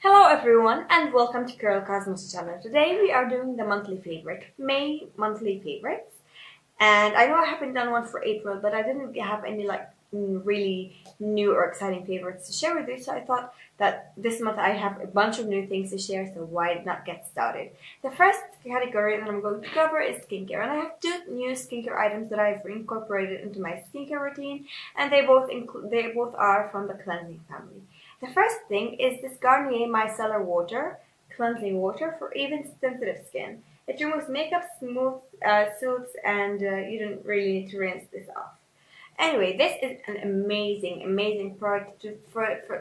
Hello everyone and welcome to CarolCosmos channel. Today we are doing the monthly favorite, May monthly favorites. And I know I haven't done one for April, but I didn't have any really new or exciting favorites to share with you. So I thought that this month I have a bunch of new things to share, so why not get started? The first category that I'm going to cover is skincare. And I have two new skincare items that I've incorporated into my skincare routine, and they both are from the cleansing family. The first thing is this Garnier Micellar water, cleansing water for even sensitive skin. It removes makeup, soothes, and you don't really need to rinse this off. Anyway, this is an amazing product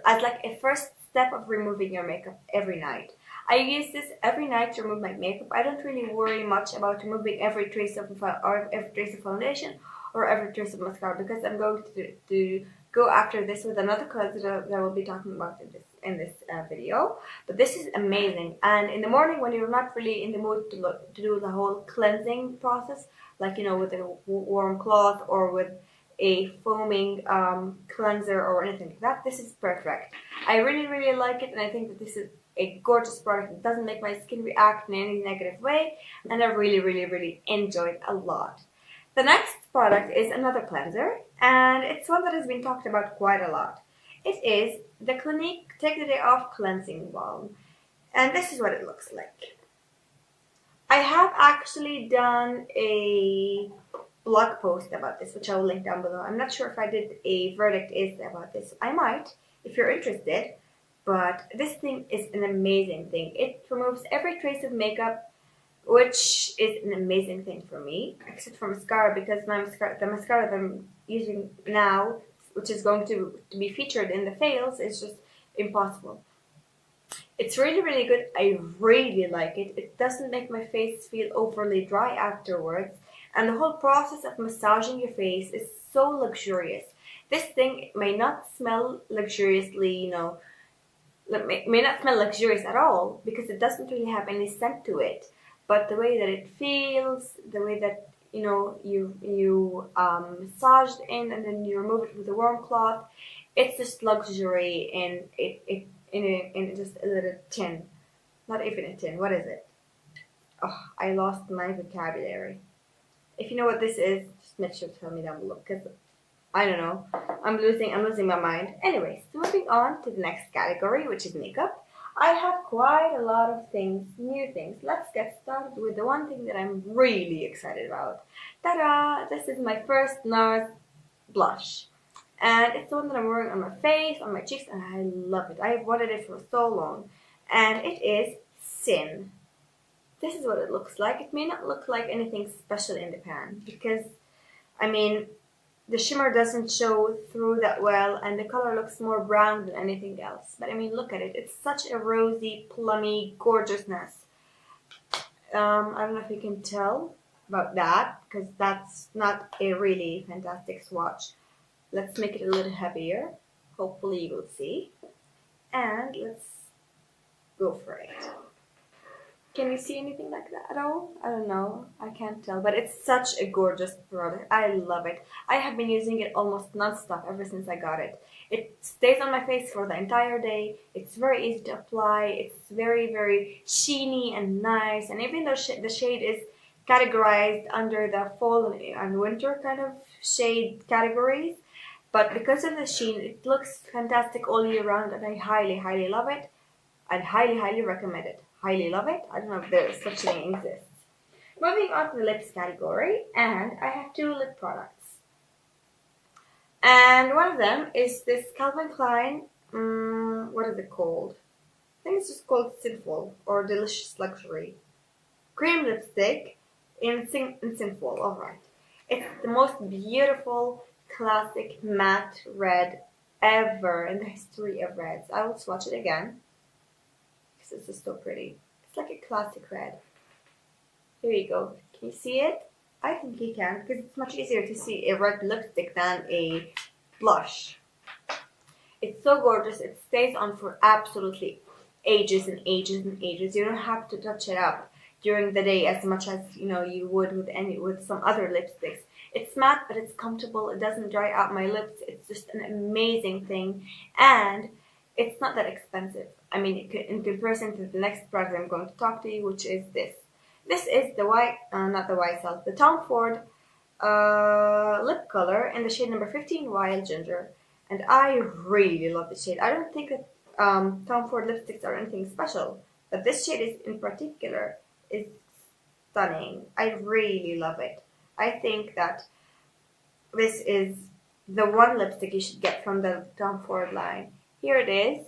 as like a first step of removing your makeup every night. I use this every night to remove my makeup. I don't really worry much about removing every trace of foundation or every trace of mascara because I'm going to go after this with another cleanser that I will be talking about in this video. But this is amazing, and in the morning when you're not really in the mood to do the whole cleansing process, like with a warm cloth or with a foaming cleanser or anything like that, this is perfect. I really like it, and I think that this is a gorgeous product. It doesn't make my skin react in any negative way, and I really enjoy it a lot. The next product is another cleanser, and it's one that has been talked about quite a lot. It is the Clinique Take the Day Off Cleansing Balm, and this is what it looks like. I have actually done a blog post about this, which I will link down below. I'm not sure if I did a verdict about this. I might, if you're interested, but this thing is an amazing thing. It removes every trace of makeup, which is an amazing thing for me, except for mascara, because the mascara that I'm using now, which is going to be featured in the fails, is just impossible. It's really good. I really like it. It doesn't make my face feel overly dry afterwards, and the whole process of massaging your face is so luxurious. This thing may not smell luxuriously, may not smell luxurious at all because it doesn't really have any scent to it. But the way that it feels, the way that you massage it in and then you remove it with a warm cloth, it's just luxury in just a little tin. Not even a tin. What is it? Oh, I lost my vocabulary. If you know what this is, just make sure to tell me down below, because I don't know. I'm losing my mind. Anyways, moving on to the next category, which is makeup. I have quite a lot of new things. Let's get started with the one thing that I'm really excited about. Ta-da! This is my first Nars blush. And it's the one that I'm wearing on my face, on my cheeks, and I love it. I've wanted it for so long. And it is Sin. This is what it looks like. It may not look like anything special in the pan because, I mean, the shimmer doesn't show through that well, and the color looks more brown than anything else. But I mean, look at it. It's such a rosy, plummy gorgeousness. I don't know if you can tell about that, because that's not a really fantastic swatch. Let's make it a little heavier. Hopefully you will see. And let's go for it. Can you see anything like that at all? I don't know. I can't tell. But it's such a gorgeous product. I love it. I have been using it almost non-stop ever since I got it. It stays on my face for the entire day. It's very easy to apply. It's very sheeny and nice. And even though the shade is categorized under the fall and winter kind of shade categories, but because of the sheen, it looks fantastic all year round, and I highly love it. I'd highly recommend it. Highly love it. I don't know if there's such a thing exists. Moving on to the lips category, and I have two lip products. And one of them is this Calvin Klein, what is it called? I think it's just called Sinful, or Delicious Luxury. Cream lipstick in Sinful, alright. It's the most beautiful, classic matte red ever in the history of reds. I will swatch it again. It's just so pretty. It's like a classic red. Here you go. Can you see it? I think you can, because it's much easier to see a red lipstick than a blush. It's so gorgeous. It stays on for absolutely ages and ages. You don't have to touch it up during the day as much as you would with some other lipsticks. It's matte, but it's comfortable. It doesn't dry out my lips. It's just an amazing thing. And it's not that expensive. I mean, in comparison to the next product I'm going to talk to you, which is this. This is the not the YSL, the Tom Ford lip color in the shade number 15, Wild Ginger. And I really love this shade. I don't think that Tom Ford lipsticks are anything special, but this shade is in particular is stunning. I really love it. I think that this is the one lipstick you should get from the Tom Ford line. Here it is,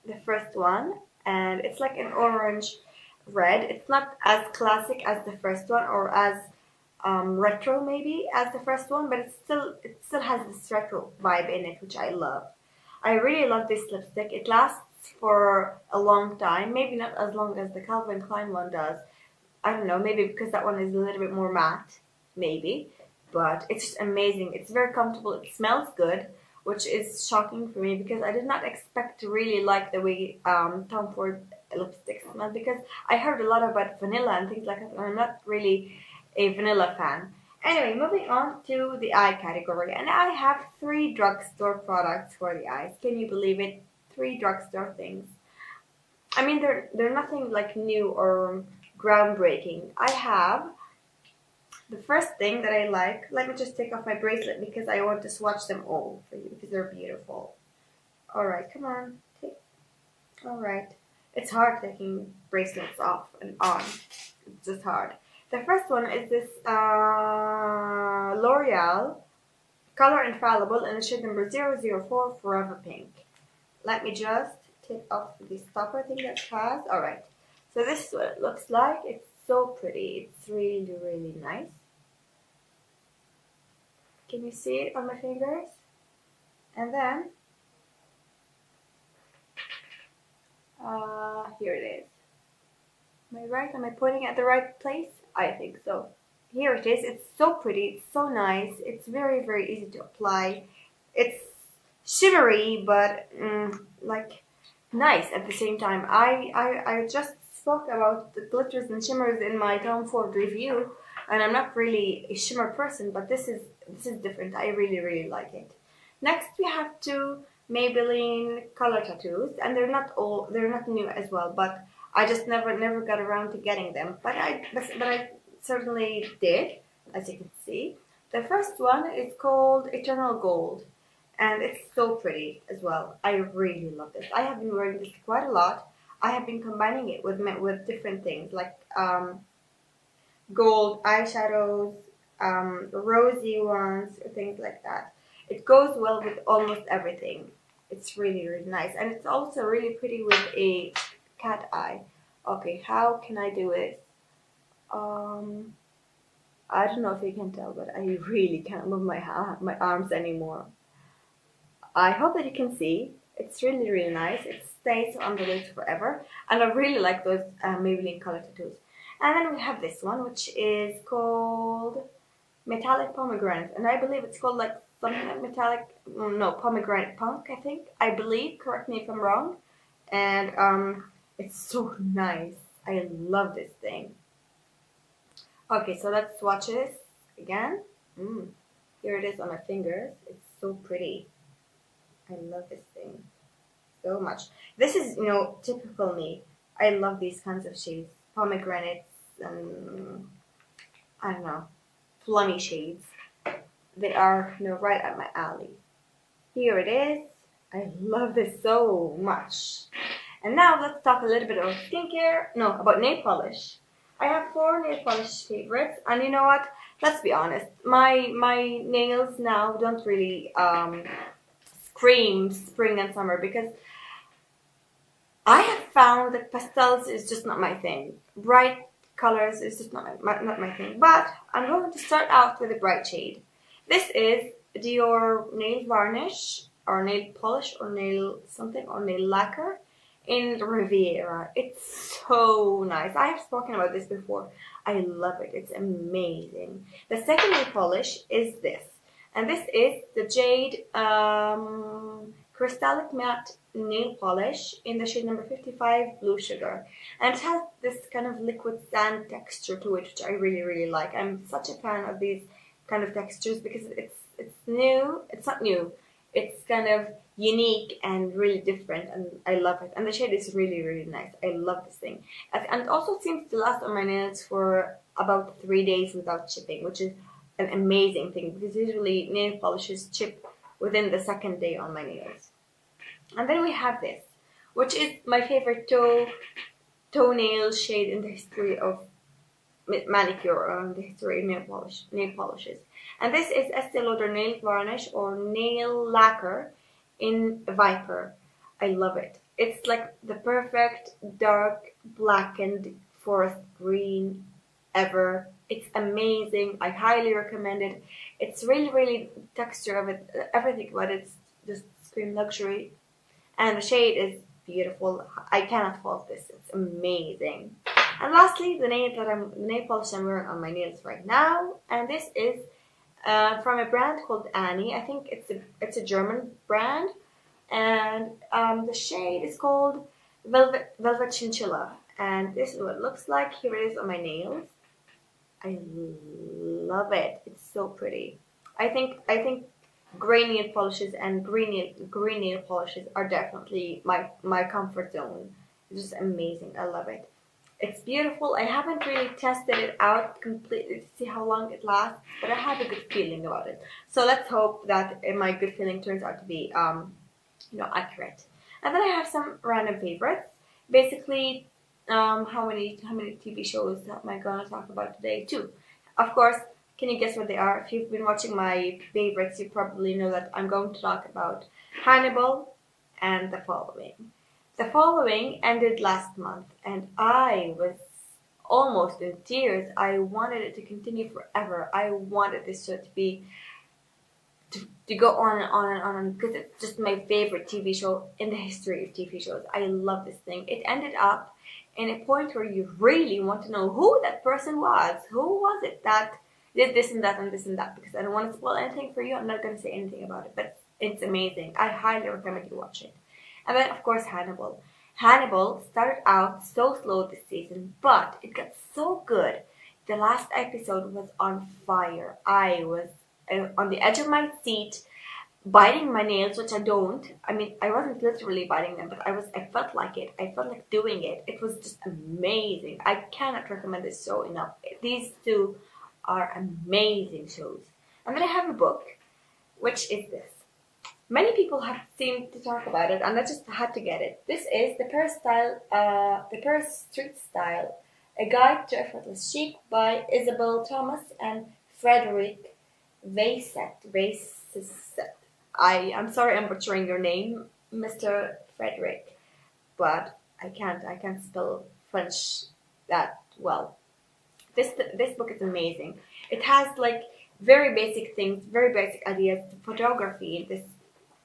the first one, and it's like an orange red. It's not as classic as the first one, or as retro maybe as the first one, but it still has this retro vibe in it, which I love. I really love this lipstick. It lasts for a long time, maybe not as long as the Calvin Klein one does. I don't know, maybe because that one is a little bit more matte, maybe. But it's just amazing. It's very comfortable. It smells good, which is shocking for me because I did not expect to really like the way Tom Ford lipsticks smell, because I heard a lot about vanilla and things like that, and I'm not really a vanilla fan. Anyway, moving on to the eye category, and I have 3 drugstore products for the eyes. Can you believe it? 3 drugstore things. I mean, they're nothing like new or groundbreaking. I have the first thing that I like. Let me just take off my bracelet because I want to swatch them all for you because they're beautiful. All right, come on. All right. It's hard taking bracelets off and on. It's just hard. The first one is this L'Oreal Color Infallible in the shade number 004 Forever Pink. Let me just take off the stopper thing that it has. Alright, so this is what it looks like. It's so pretty. It's really, really nice. Can you see it on my fingers? And then, here it is. Am I right? Am I pointing at the right place? I think so. Here it is. It's so pretty. It's so nice. It's very, very easy to apply. It's shimmery, but like nice at the same time. I just spoke about the glitters and shimmers in my Tom Ford review, and I'm not really a shimmer person, but this is different. I really, really like it. Next, we have 2 Maybelline color tattoos, and they're not new as well, but I just never got around to getting them. But I certainly did, as you can see. The first one is called Eternal Gold, and it's so pretty as well. I really love this. I have been wearing this quite a lot. I have been combining it with different things like gold eyeshadows, rosy ones, things like that. It goes well with almost everything. It's really, really nice, and it's also really pretty with a cat eye. Okay, how can I do it? I don't know if you can tell, but I really can't move my arms anymore. I hope that you can see. It's really, really nice. It stays on the lids forever, and I really like those Maybelline color tattoos. And then we have this one, which is called Metallic Pomegranate, and I believe it's called like something like metallic. No, pomegranate punk, I think. I believe. Correct me if I'm wrong. And it's so nice. I love this thing. Okay, so let's swatch this again. Here it is on my fingers. It's so pretty. I love this thing so much. This is, typical me. I love these kinds of shades. Pomegranates and, I don't know, plummy shades. They are, right up my alley. Here it is. I love this so much. And now let's talk a little bit about about nail polish. I have 4 nail polish favorites, and you know what? Let's be honest. My nails now don't really scream spring and summer, because I have found that pastels is just not my thing. Bright colors is just not my thing. But I'm going to start out with a bright shade. This is Dior nail varnish, or nail polish, or nail something, or nail lacquer in Riviera. It's so nice. I have spoken about this before. I love it. It's amazing. The second nail polish is this, and this is the Jade Crystallic Matte Nail Polish in the shade number 55 Blue Sugar, and it has this kind of liquid sand texture to it, which I really, really like. I'm such a fan of these kind of textures because it's new. It's not new. It's kind of unique and really different, and I love it. And the shade is really, really nice. I love this thing. And it also seems to last on my nails for about 3 days without chipping, which is an amazing thing because usually nail polishes chip within the second day on my nails. And then we have this, which is my favorite toenail shade in the history of manicure, or the history of nail polishes. And this is Estee Lauder Nail Varnish or Nail Lacquer in Viper. I love it. It's like the perfect dark blackened forest green ever. It's amazing. I highly recommend it. It's really, really texture of it, everything about it just scream luxury. And the shade is beautiful. I cannot fault this. It's amazing. And lastly, the nail polish I'm wearing on my nails right now, and this is from a brand called Anny. I think it's a German brand, and the shade is called Velvet Chinchilla, and this is what it looks like. Here it is on my nails. I love it. It's so pretty. I think gray nail polishes and green nail polishes are definitely my comfort zone. It's just amazing. I love it. It's beautiful. I haven't really tested it out completely to see how long it lasts, but I have a good feeling about it. So let's hope that my good feeling turns out to be accurate. And then I have some random favorites. Basically, how many TV shows am I gonna talk about today? Two. Of course, can you guess what they are? If you've been watching my favorites, you probably know that I'm going to talk about Hannibal and The Following. The Following ended last month, and I was almost in tears. I wanted it to continue forever. I wanted this show to go on and on and on because it's just my favorite TV show in the history of TV shows. I love this thing. It ended up in a point where you really want to know who that person was. Who was it that did this and that and this and that? Because I don't want to spoil anything for you. I'm not going to say anything about it, but it's amazing. I highly recommend you watch it. And then, of course, Hannibal. Hannibal started out so slow this season, but it got so good. The last episode was on fire. I was on the edge of my seat, biting my nails, which I don't. I mean, I wasn't literally biting them, but I felt like it. I felt like doing it. It was just amazing. I cannot recommend this show enough. These two are amazing shows. And then I have a book, which is this. Many people have seemed to talk about it, and I just had to get it. This is the Perles Street Style, a guide to effortless chic by Isabel Thomas and Frederick Vaisset. I'm sorry I'm butchering your name, Mr. Frederick, but I can't spell French that well. This book is amazing. It has like very basic things, very basic ideas. The photography, this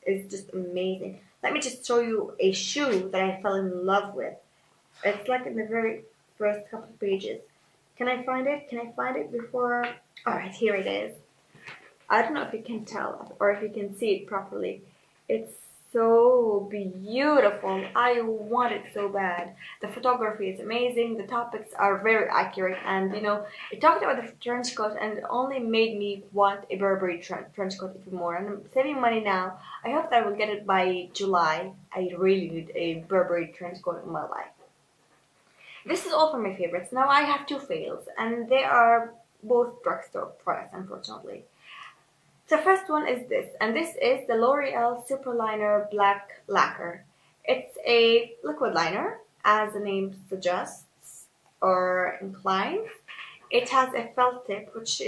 is just amazing. Let me just show you a shoe that I fell in love with. It's like in the very first couple of pages. Can I find it? Can I find it before? Alright, here it is. I don't know if you can tell or if you can see it properly. It's so beautiful. I want it so bad. The photography is amazing. The topics are very accurate, and it talked about the trench coat, and it only made me want a Burberry trench coat even more. And I'm saving money now. I hope that I will get it by July. I really need a Burberry trench coat in my life. This is all for my favorites. Now I have two fails, and they are both drugstore products, unfortunately. The first one is this, and this is the L'Oreal Super Liner Black Lacquer. It's a liquid liner, as the name suggests, or implies. It has a felt tip, which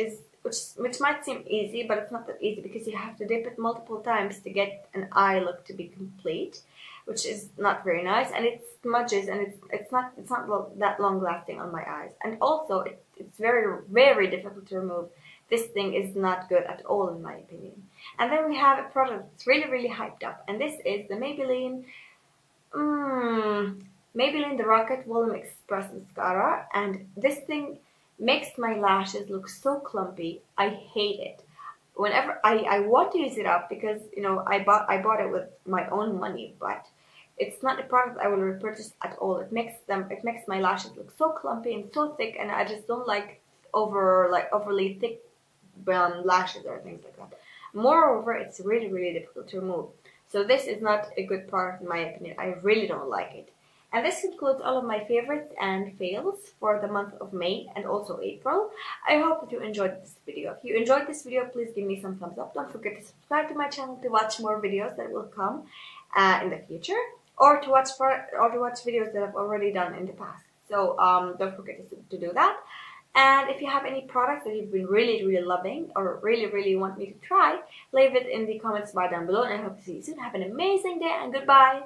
might seem easy, but it's not that easy because you have to dip it multiple times to get an eye look to be complete, which is not very nice, and it smudges, and it's not that long lasting on my eyes, and also it's very, very difficult to remove. This thing is not good at all in my opinion. And then we have a product that's really, really hyped up, and this is the Maybelline The Rocket Volume Express Mascara, and this thing makes my lashes look so clumpy. I hate it. Whenever I want to use it up because I bought it with my own money, but it's not a product I will repurchase at all. It makes my lashes look so clumpy and so thick, and I just don't like overly thick lashes or things like that. Moreover, it's really difficult to remove. So this is not a good product in my opinion. I really don't like it. And this concludes all of my favorites and fails for the month of May and also April. I hope that you enjoyed this video. If you enjoyed this video, please give me some thumbs up. Don't forget to subscribe to my channel to watch more videos that will come in the future, or to watch videos that I've already done in the past. So don't forget to do that. And if you have any products that you've been really loving or really want me to try, leave it in the comments bar down below. And I hope to see you soon. Have an amazing day and goodbye.